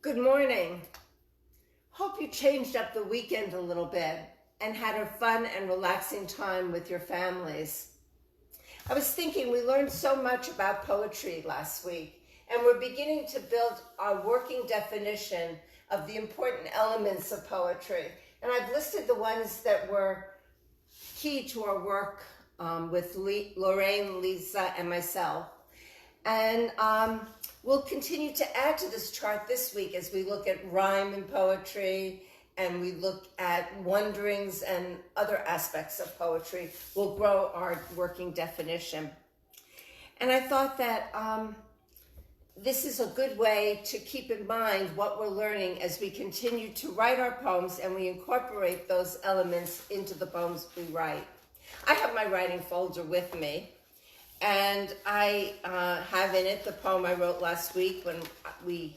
Good morning. Hope you changed up the weekend a little bit and had a fun and relaxing time with your families. I was thinking we learned so much about poetry last week, and we're beginning to build our working definition of the important elements of poetry. And I've listed the ones that were key to our work with Lorraine, Lisa, and myself. And we'll continue to add to this chart this week as we look at rhyme and poetry, and we look at wonderings and other aspects of poetry. We'll grow our working definition. And I thought that this is a good way to keep in mind what we're learning as we continue to write our poems and we incorporate those elements into the poems we write. I have my writing folder with me, and I have in it the poem I wrote last week when we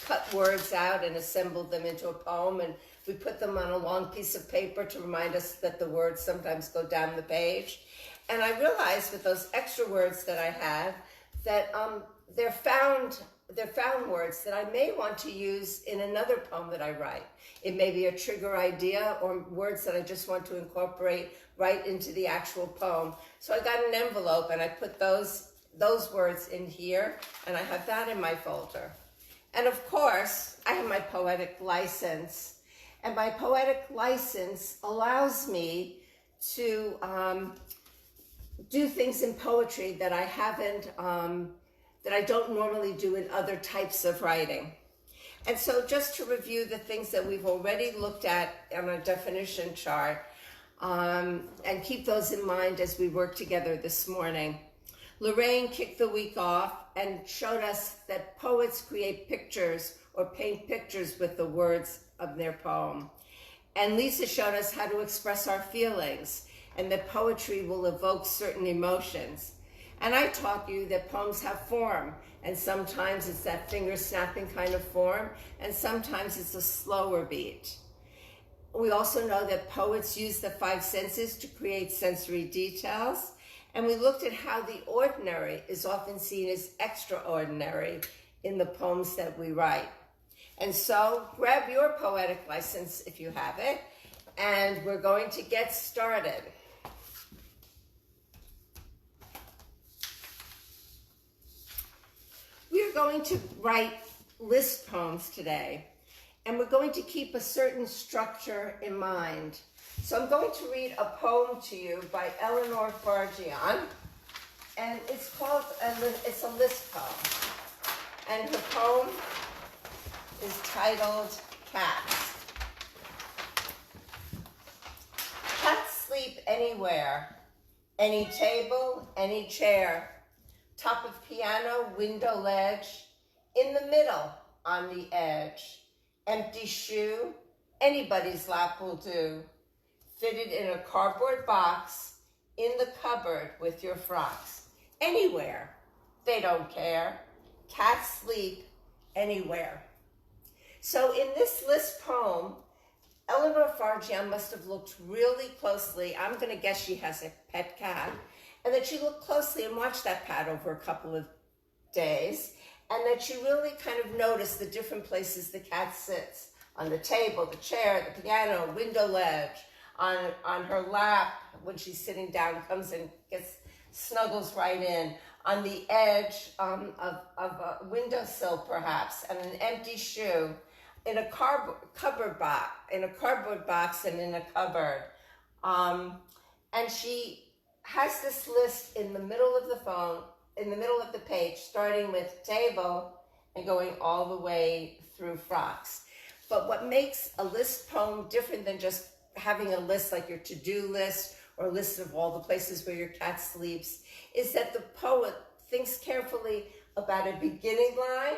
cut words out and assembled them into a poem, and we put them on a long piece of paper to remind us that the words sometimes go down the page. And I realized with those extra words that I have that they're found words that I may want to use in another poem that I write. It may be a trigger idea or words that I just want to incorporate right into the actual poem. So I got an envelope and I put those words in here, and I have that in my folder. And of course, I have my poetic license, and my poetic license allows me to do things in poetry that I haven't, that I don't normally do in other types of writing. And so just to review the things that we've already looked at on our definition chart, and keep those in mind as we work together this morning. Lorraine kicked the week off and showed us that poets create pictures or paint pictures with the words of their poem. And Lisa showed us how to express our feelings and that poetry will evoke certain emotions. And I taught you that poems have form, and sometimes it's that finger snapping kind of form, and sometimes it's a slower beat. We also know that poets use the five senses to create sensory details, and we looked at how the ordinary is often seen as extraordinary in the poems that we write. And so grab your poetic license if you have it, and we're going to get started. We're going to write list poems today, and we're going to keep a certain structure in mind. So I'm going to read a poem to you by Eleanor Fargian, and it's a list poem. And her poem is titled Cats. Cats sleep anywhere, any table, any chair, top of piano, window ledge, in the middle, on the edge. Empty shoe, anybody's lap will do. Fitted in a cardboard box, in the cupboard with your frocks. Anywhere, they don't care. Cats sleep anywhere. So in this list poem, Eleanor Fargian must have looked really closely. I'm gonna guess she has a pet cat, and that she looked closely and watched that cat over a couple of days, and that she really kind of noticed the different places the cat sits. On the table, the chair, the piano, window ledge, on her lap when she's sitting down, comes and snuggles right in, on the edge of a windowsill perhaps, and an empty shoe, in a cardboard box and in a cupboard. And she has this list in the middle of the phone, in the middle of the page, starting with table and going all the way through frocks. But what makes a list poem different than just having a list like your to-do list or a list of all the places where your cat sleeps is that the poet thinks carefully about a beginning line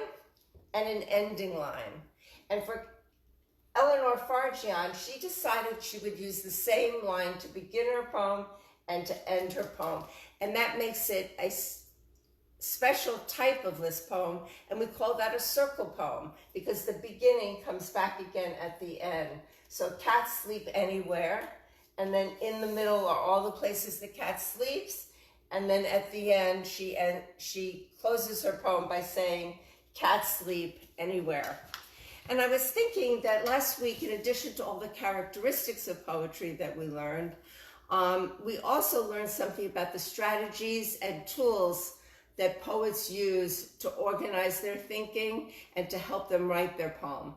and an ending line. And for Eleanor Fargian, she decided she would use the same line to begin her poem and to end her poem. And that makes it a special type of list poem, and we call that a circle poem because the beginning comes back again at the end. So cats sleep anywhere, and then in the middle are all the places the cat sleeps, and then at the end she closes her poem by saying cats sleep anywhere. And I was thinking that last week, in addition to all the characteristics of poetry that we learned, we also learned something about the strategies and tools that poets use to organize their thinking and to help them write their poem.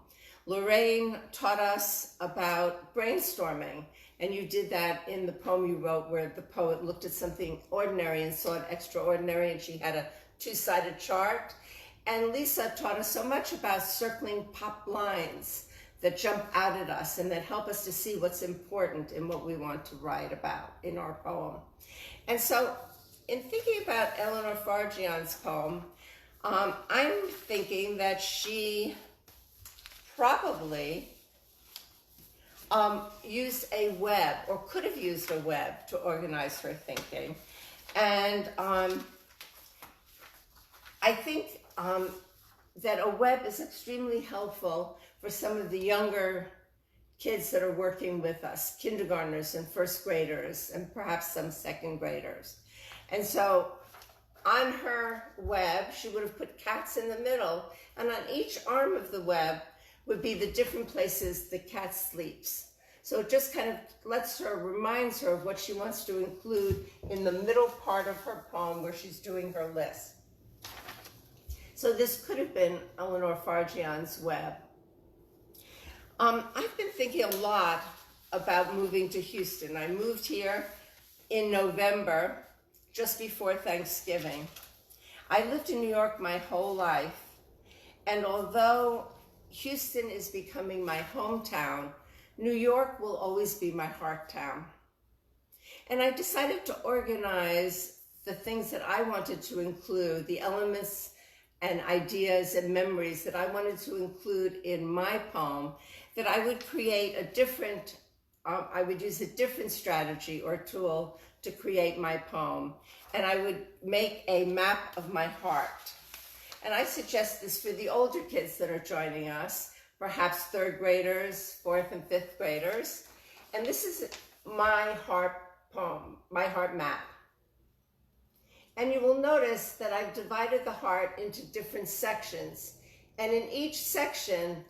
Lorraine taught us about brainstorming, and you did that in the poem you wrote where the poet looked at something ordinary and saw it extraordinary, and she had a two-sided chart. And Lisa taught us so much about circling pop lines that jump out at us and that help us to see what's important in what we want to write about in our poem. And so in thinking about Eleanor Farjeon's poem, I'm thinking that she probably used a web, or could have used a web, to organize her thinking. And I think that a web is extremely helpful for some of the younger kids that are working with us, kindergartners and first graders, and perhaps some second graders. And so on her web, she would have put cats in the middle, and on each arm of the web would be the different places the cat sleeps. So it just kind of reminds her of what she wants to include in the middle part of her poem where she's doing her list. So this could have been Eleanor Farjeon's web. I've been thinking a lot about moving to Houston. I moved here in November, just before Thanksgiving. I lived in New York my whole life, and although Houston is becoming my hometown, New York will always be my heart town. And I decided to organize the things that I wanted to include, the elements and ideas and memories that I wanted to include in my poem, that I would create a different, I would use a different strategy or tool to create my poem. And I would make a map of my heart. And I suggest this for the older kids that are joining us, perhaps third graders, fourth and fifth graders. And this is my heart poem, my heart map. And you will notice that I've divided the heart into different sections. And in each section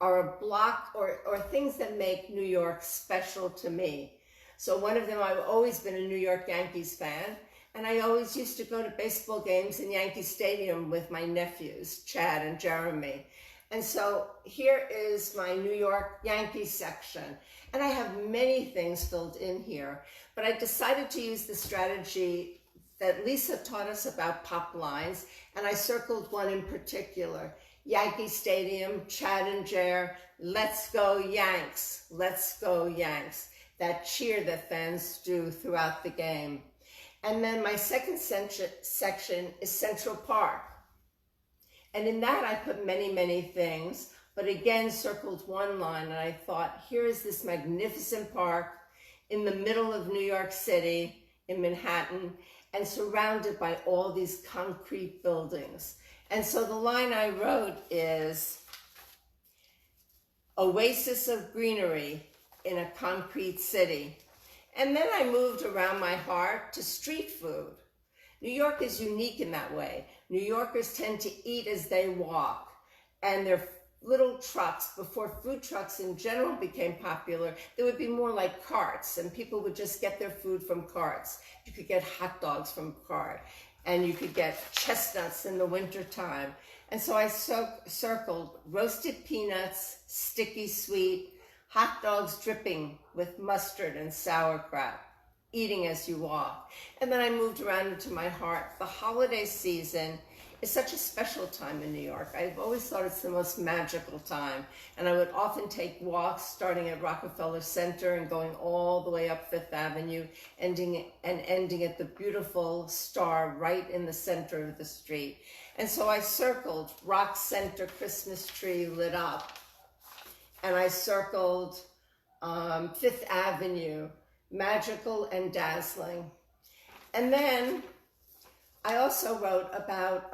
are a block or things that make New York special to me. So one of them, I've always been a New York Yankees fan. And I always used to go to baseball games in Yankee Stadium with my nephews, Chad and Jeremy. And so here is my New York Yankees section. And I have many things filled in here, but I decided to use the strategy that Lisa taught us about pop lines, and I circled one in particular. Yankee Stadium, Chad and Jer, let's go Yanks, let's go Yanks. That cheer that fans do throughout the game. And then my second section is Central Park. And in that I put many, many things, but again circled one line, and I thought, here is this magnificent park in the middle of New York City, in Manhattan, and surrounded by all these concrete buildings. And so the line I wrote is, oasis of greenery in a concrete city. And then I moved around my heart to street food. New York is unique in that way. New Yorkers tend to eat as they walk, and their little trucks, before food trucks in general became popular, they would be more like carts, and people would just get their food from carts. You could get hot dogs from a cart, and you could get chestnuts in the wintertime. And so I circled roasted peanuts, sticky sweet, hot dogs dripping with mustard and sauerkraut, eating as you walk. And then I moved around into my heart. The holiday season is such a special time in New York. I've always thought it's the most magical time. And I would often take walks starting at Rockefeller Center and going all the way up Fifth Avenue, ending at the beautiful Star right in the center of the street. And so I circled Rock Center Christmas tree lit up. And I circled Fifth Avenue, magical and dazzling. And then I also wrote about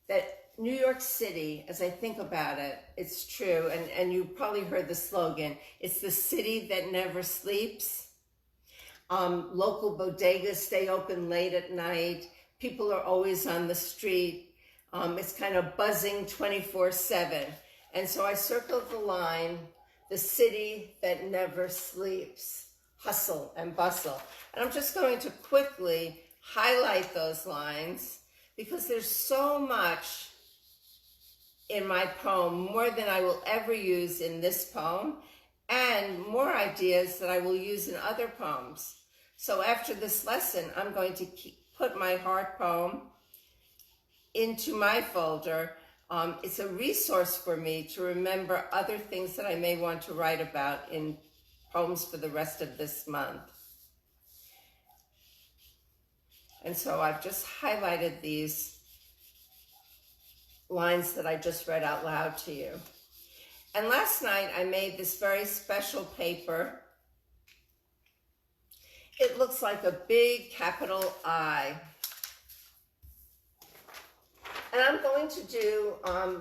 that New York City, as I think about it, it's true, and you probably heard the slogan, it's the city that never sleeps. Local bodegas stay open late at night. People are always on the street. It's kind of buzzing 24/7. And so I circled the line, the city that never sleeps, hustle and bustle. And I'm just going to quickly highlight those lines because there's so much in my poem, more than I will ever use in this poem, and more ideas that I will use in other poems. So after this lesson, I'm going to put my heart poem into my folder. It's a resource for me to remember other things that I may want to write about in poems for the rest of this month. And so I've just highlighted these lines that I just read out loud to you. And last night I made this very special paper. It looks like a big capital I. And I'm going to do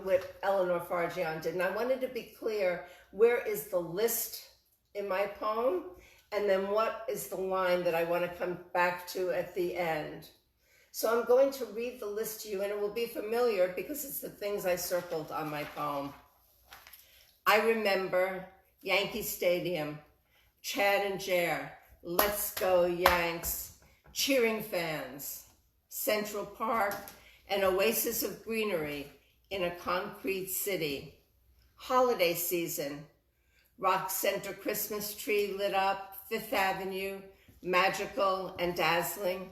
what Eleanor Farjeon did. And I wanted to be clear, where is the list in my poem? And then what is the line that I want to come back to at the end? So I'm going to read the list to you, and it will be familiar because it's the things I circled on my poem. I remember Yankee Stadium, Chad and Jer, Let's Go Yanks, cheering fans, Central Park, an oasis of greenery in a concrete city. Holiday season, Rock Center Christmas tree lit up, Fifth Avenue, magical and dazzling.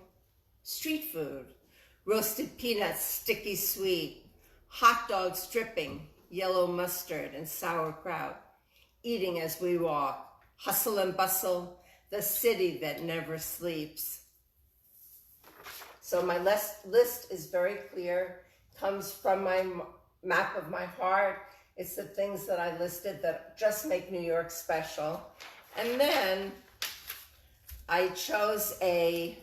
Street food, roasted peanuts, sticky sweet, hot dogs dripping, yellow mustard and sauerkraut, eating as we walk, hustle and bustle, the city that never sleeps. So my list is very clear, comes from my map of my heart. It's the things that I listed that just make New York special. And then I chose a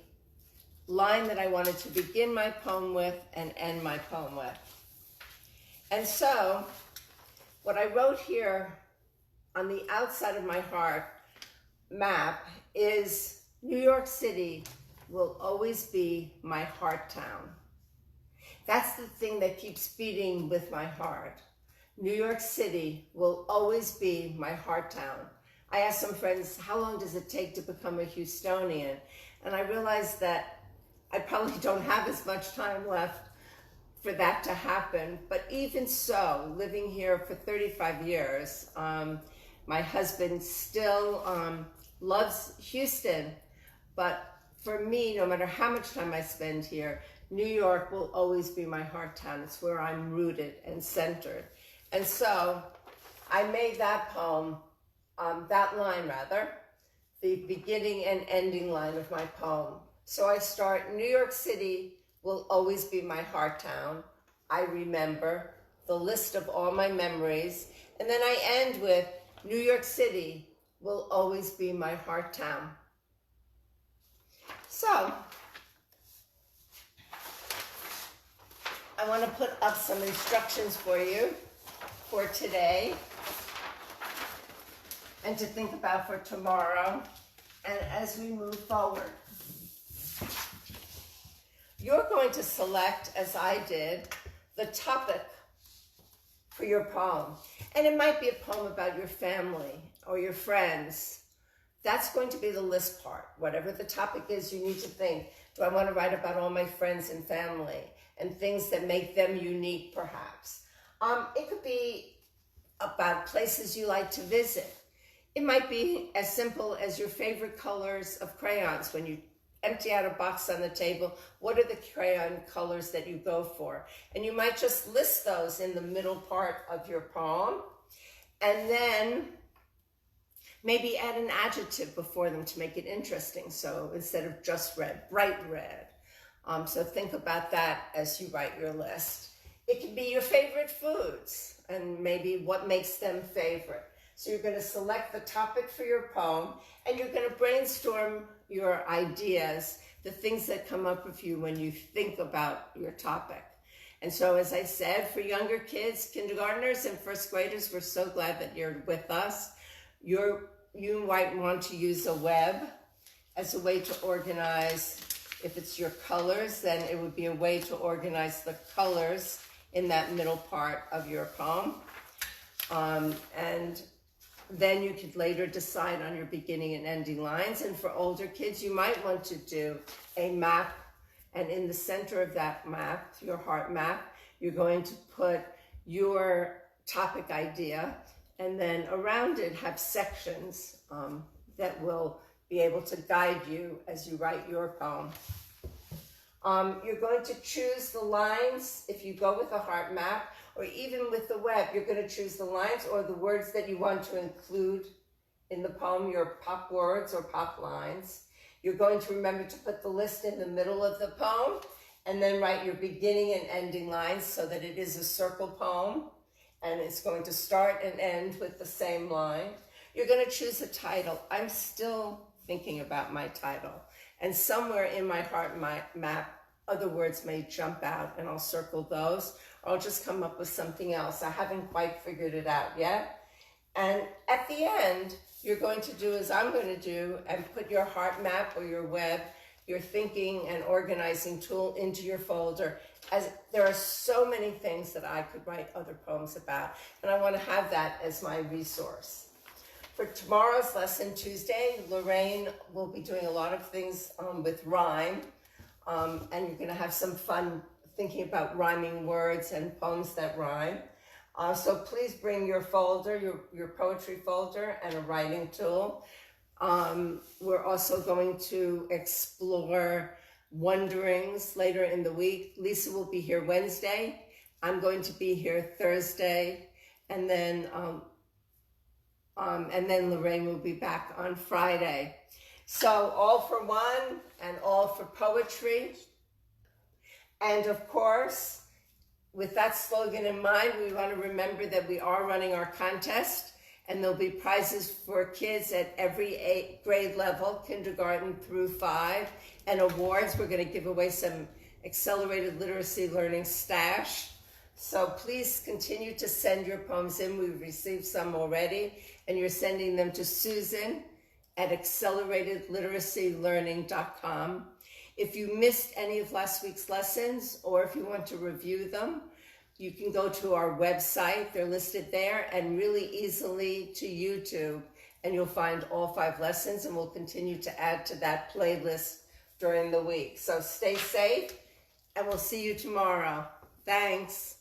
line that I wanted to begin my poem with and end my poem with. And so what I wrote here on the outside of my heart map is New York City will always be my heart town. That's the thing that keeps beating with my heart. New York City will always be my heart town. I asked some friends, how long does it take to become a Houstonian? And I realized that I probably don't have as much time left for that to happen. But even so, living here for 35 years, my husband still loves Houston. But for me, no matter how much time I spend here, New York will always be my heart town. It's where I'm rooted and centered. And so I made that poem, that line rather, the beginning and ending line of my poem. So I start, New York City will always be my heart town. I remember the list of all my memories. And then I end with, New York City will always be my heart town. So I want to put up some instructions for you for today and to think about for tomorrow and as we move forward. You're going to select, as I did, the topic for your poem. And it might be a poem about your family or your friends. That's going to be the list part. Whatever the topic is, you need to think, do I want to write about all my friends and family and things that make them unique, perhaps? It could be about places you like to visit. It might be as simple as your favorite colors of crayons. When you empty out a box on the table, what are the crayon colors that you go for? And you might just list those in the middle part of your poem. And then maybe add an adjective before them to make it interesting. So instead of just red, bright red. So think about that as you write your list. It can be your favorite foods and maybe what makes them favorite. So you're going to select the topic for your poem and you're going to brainstorm your ideas, the things that come up with you when you think about your topic. And so as I said, for younger kids, kindergartners and first graders, we're so glad that you're with us. You might want to use a web as a way to organize. If it's your colors, then it would be a way to organize the colors in that middle part of your poem. And then you could later decide on your beginning and ending lines. And for older kids, you might want to do a map. And in the center of that map, your heart map, you're going to put your topic idea, and then around it have sections that will be able to guide you as you write your poem. You're going to choose the lines. If you go with a heart map, or even with the web, you're going to choose the lines or the words that you want to include in the poem, your pop words or pop lines. You're going to remember to put the list in the middle of the poem, and then write your beginning and ending lines so that it is a circle poem, and it's going to start and end with the same line. You're going to choose a title. I'm still thinking about my title, and somewhere in my heart map, other words may jump out, and I'll circle those, or I'll just come up with something else. I haven't quite figured it out yet. And at the end, you're going to do as I'm going to do and put your heart map or your web, your thinking and organizing tool into your folder. As there are so many things that I could write other poems about, and I want to have that as my resource. For tomorrow's lesson, Tuesday, Lorraine will be doing a lot of things with rhyme, and you're going to have some fun thinking about rhyming words and poems that rhyme. So please bring your folder, your poetry folder, and a writing tool. We're also going to explore wonderings later in the week. Lisa will be here Wednesday. I'm going to be here Thursday, and then Lorraine will be back on Friday. So all for one and all for poetry. And of course, with that slogan in mind, we want to remember that we are running our contest, and there'll be prizes for kids at every grade level, kindergarten through 5, and awards. We're going to give away some accelerated literacy learning stash. So please continue to send your poems in. We've received some already, and you're sending them to Susan at acceleratedliteracylearning.com. If you missed any of last week's lessons, or if you want to review them, you can go to our website. They're listed there, and really easily to YouTube, and you'll find all 5 lessons, and we'll continue to add to that playlist during the week. So stay safe, and we'll see you tomorrow. Thanks.